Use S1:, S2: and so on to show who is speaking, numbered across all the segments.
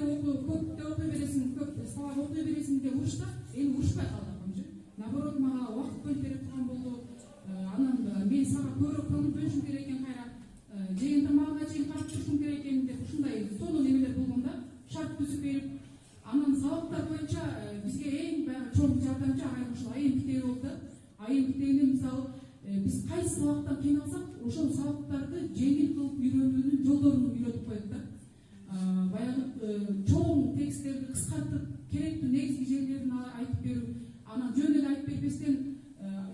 S1: көп окуй бересиң, көп сабак окуй бересиң деп урушса, эми урушпай калдым. Наоборот, мага убакыт бөлүп берип турган болду. Анан мен сага көбүрөөк көңүл бөлүшүм керек экен, кайра жеген тамагыңа чейин карап турушум керек экен деп ушундай сонун немелер болгон да, шарт түзүп берип. Анан сабактар боюнча бизге эң баягы чоң жардамчы агайым ушул айым китеби болду. Айым китебинде мисалы биз кайсы сабактан кыйналсак, ошол сабактарды жеңил кылып үйрөнүүнүн жолдорун үйрөтүп койдук да. Баягы чоң тексттерди кыскартып, керектүү негизги жерлерин айтып берүү, анан жөн эле айтып бербестен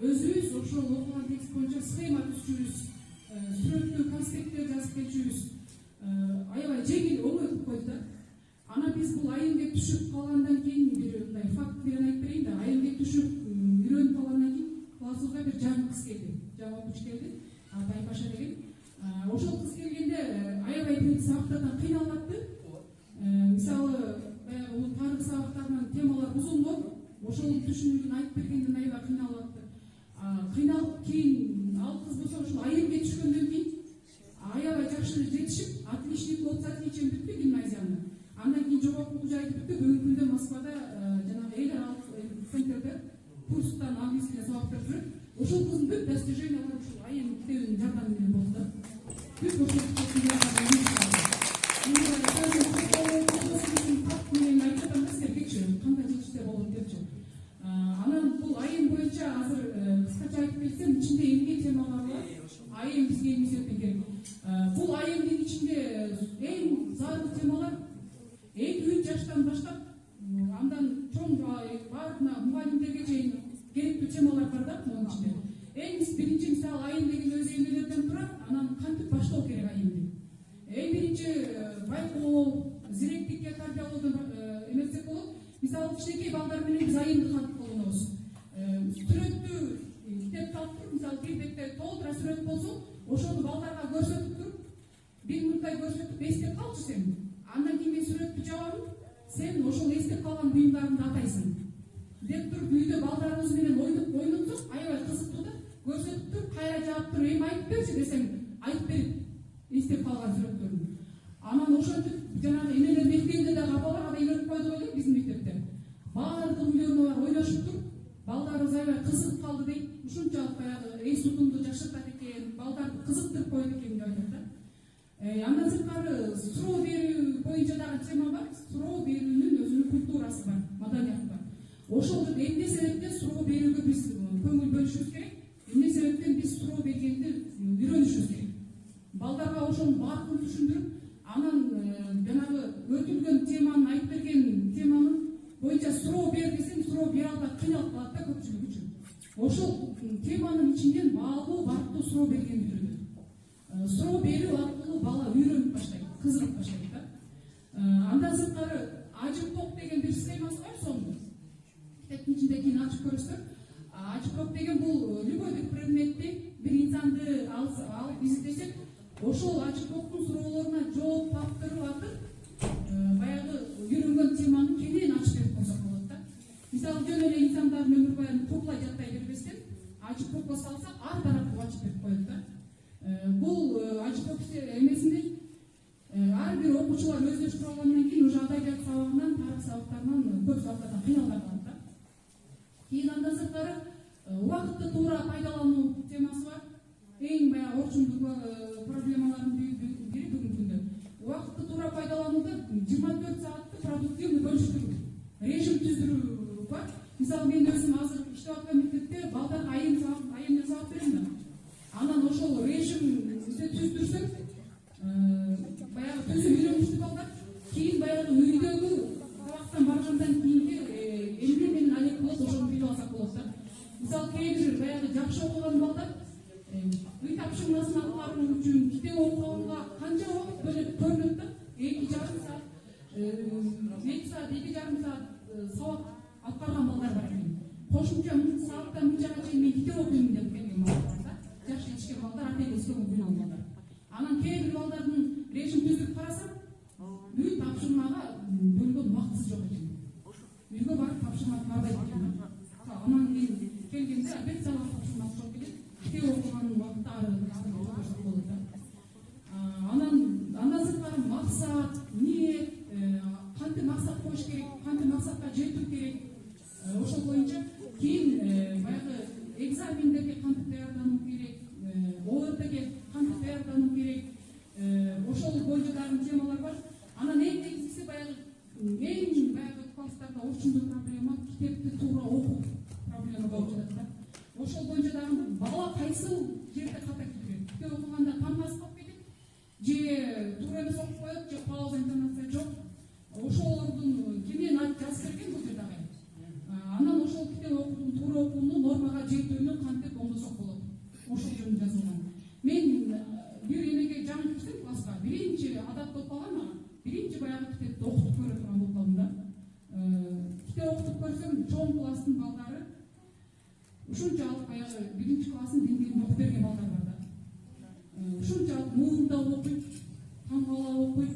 S1: өзүбүз ошол окуган текст боюнча схема түзчүбүз, сүрөттүү конспекттер жазып келчүбүз. Аябай жеңил, оңой кылып койду да. Анан биз бул айымге түшүп калгандан кийин бир мындай факт менен айтып берейин да. Айымге түшүп үйрөнүп калгандан кийин классыбызга бир жаңы кыз келди. Жаңы окуучу келди. Тайпаша деген. Ошол кыз келгенде аябай бир сабактардан кыйналып атты. Мисалы, баягы бул тарых сабактарынын темалар узун болуп, ошол түшүнүүгүн айтып бергенден аябай кыйналып атты. Кыйналып кийин ал кыз болсо ошол айымге түшкөндөн кийин аябай жакшы жетишип, отличник болуп, с отличием бүттү гимназияны. Андан кийин жогорку окуу жайды бүттү. Бүгүнкү күндө Москвада жанагы эйлер центрде курстан английский сабак берип жүрөт. Ошол кыздын бүт достижениялары ушул айым китебинин жардамы менен болду да. Бүт ошол кандай жетиштер болот депчи. Анан бул айым боюнча азыр кыскача айтып кетсем, ичинде эмне темалар бар? Айым бизге эмне себептен керек? Бул айымдын ичинде эң зарыл темалар 2-3 жаштан баштап, андан чоң баарына мугалимдерге чейин керектүү темалар бар да мунун ичинде. Эң биринчи мисалы айым деген өзү эмнелерден турат, анан кантип баштоо керек айымды. Эң биринчи байкоо, зиректикке тарбиялоодон эметсек болот. Мисалы кичинекей балдар менен биз айымды кантип колдонобуз. Сүрөттү китепти алып туруп, мисалы бир бетте толтура сүрөт болсо, ошону балдарга көрсөтүп туруп, бир минуттай көрсөтүп эстеп калчы сен. Андан кийин мен сүрөттү жабам, сен ошол эстеп калган буюмдарыңды атайсың. Деп туруп үйдө балдарыбыз менен ойнотсок, аябай кызыктуу да. Көрсөтүп туруп, кайра жаап туруп, эми айтып берчи десең, айтып берип эстеп калган сүрөттөрүн. Анан ошентип жанагы эмелер мектебинде да апаларга да үйрөнүп койдук эле биздин мектепте. Баардык үйлөрүнө барып ойношуп туруп, балдарыбыз аябай кызыгып калды дейт. Ушунчалык баягы эс тутумду жакшыртат экен, балдарды кызыктырып коет экен деп айтат да. Андан сырткары суроо берүү боюнча дагы тема бар. Суроо берүүнүн өзүнүн культурасы бар, маданияты бар. Ошол эмне себептен суроо берүүгө биз көңүл бөлүшүбүз керек? Эмне себептен биз суроо бергенди үйрөнүшүбүз керек? Балдарга ошонун баардыгын түшүндүрүп, анан жанагы өтүлгөн теманын айтып берген теманын боюнча суроо бер десең, суроо бере албай кыйналып калат да көпчүлүк үчүн. Ошол теманын ичинен баалуу, баптуу суроо бергенди бүтүрдү. Суроо берүү аркылуу бала үйрөнүп баштайт, кызыгып баштайт да. Андан сырткары ажыкток деген бир схемасы бар сонун. Китептин ичинде кийин ачып көрөсүздөр. Ажыкток деген бул любой бир предметти, бир инсанды алып издесек, ошол ажыктоктун суроолоруна жооп таптырып атып, баягы үйрөнгөн теманын кенен ачып берип койсок болот да. Мисалы жөн эле инсандардын өмүр баянын куплай жаттай бербестен, ажыктокко салсак, ар тараптуу ачып берип коет да. Бул ажыкток эмесинде ар бир окуучулар өздөштүрүп алгандан кийин уже адабият сабагынан, тарых сабактарынан көп сабактардан кыйналбай калат да. Кийин андан сырткары убакытты туура пайдалануу темасы бар. Эң баягы орчундук проблемалардын бири бүгүнкү күндө. Убакытты туура пайдаланууда 24 саатты продуктивный бөлүштүрүү, режим түздүрүү бар. Мисалы мен өзүм азыр иштеп аткан мектепте балдарга айымдан сабак берем да. Анан ошол режимди түздүрсөк, баягы түзүп үйрөнүштү балдар. Кийин баягы үйдөгү сабактан баргандан кийинки эмне менен алек болот, ошону билип алсак болот да. Мисалы кээ бир баягы жакшы окуган балдар үй тапшырмасын аткаруу үчүн китеп окуганга канча убакыт бөлөт көрүнөт да. 2,5 саат, 2 саат, 2,5 саат сабак аткарган балдар бар экен. Кошумча сааттан мынчага чейин мен китеп окуймун деп келген балдар бар да. Жакшы ичкен балдар, ата-энеси көңүл балдар. Анан кээ бир балдардын режим түзүп карасам, үй тапшырмага бөлгөн убактысы жок экен. Үйгө барып тапшырма бардайт экен. Анан кийин келгенде опять сабак тапшырмасы жок экен. Китеп окуганын убактары болот да. Андан сырткары максат, ниет, эң баягы класстарда орчундуу проблема китепти туура окуу проблема болуп жатат да. Ошол боюнча дагы бала кайсыл жерде ката кетет, китеп окуганда таңгасы калып кетет, же туура эмес окуп коет, же пауза интонация жок. Ошолордун кимден жазып берген бул жерде агай. Анан ошол китеп окуунун туура окууну нормага жетүүнү кантип оңдосок болот, ошол жөнүндө жазылган. Мен бир эмеге жаңы кирсем класска, биринчи адат болуп калган ага, биринчи баягы китепти окутуп көрө турган болуп калдым да. Китеп окутуп көрсөм, чоң класстын балдары ушунчалык баягы биринчи класстын деңгээлинде окуп берген балдар бар да. Ушунчалык муундап окуйт, таңкалап окуйт,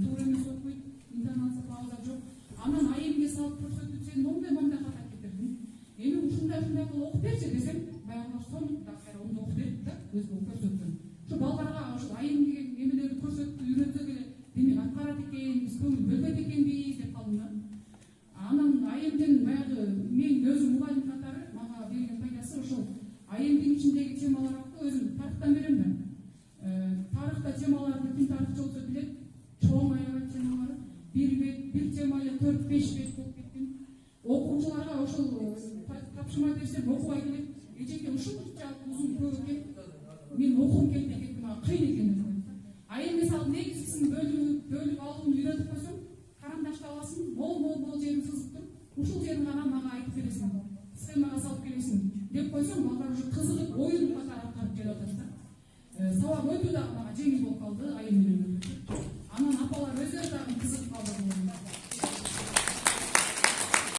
S1: туура эмес окуйт, интонация пауза жок. Анан айымге салып көрсөтүп, сен моңдай ката кетирдиң. Эми ушундай кылып окуп берчи десем, баягылар сонун да кайра оңдоп окуп берет да, өзгө көрсөткөн. Ошо балдарга ошо айым деген эмелерди көрсөтүп үйрөтсөк эле, демек аткарат экен, биз көңүл бөлбөйт экенбиз деп калдым да. Анан айымдын баягы мен өзүм мугалим катары мага берген пайдасы ошол айымдын ичиндеги темалар аркылуу өзүм тарыхтан берем да. Тарыхта темаларды ким тарыхчы болсо билет, чоң аябай темалар, бир темая 4-5 бет болуп кеткен. Окуучуларга ошол тапшырма берсем окубай келет. Эжеке ушунчалык узун көп экен, мен окугум келбей кетти, мага кыйын экен деп коет. Эми мисалы негизгисин бөлүп алууну үйрөтүп койсоң, карандашты аласың, мол жерин сызып туруп, ушул жерин гана мага айтып бересиң.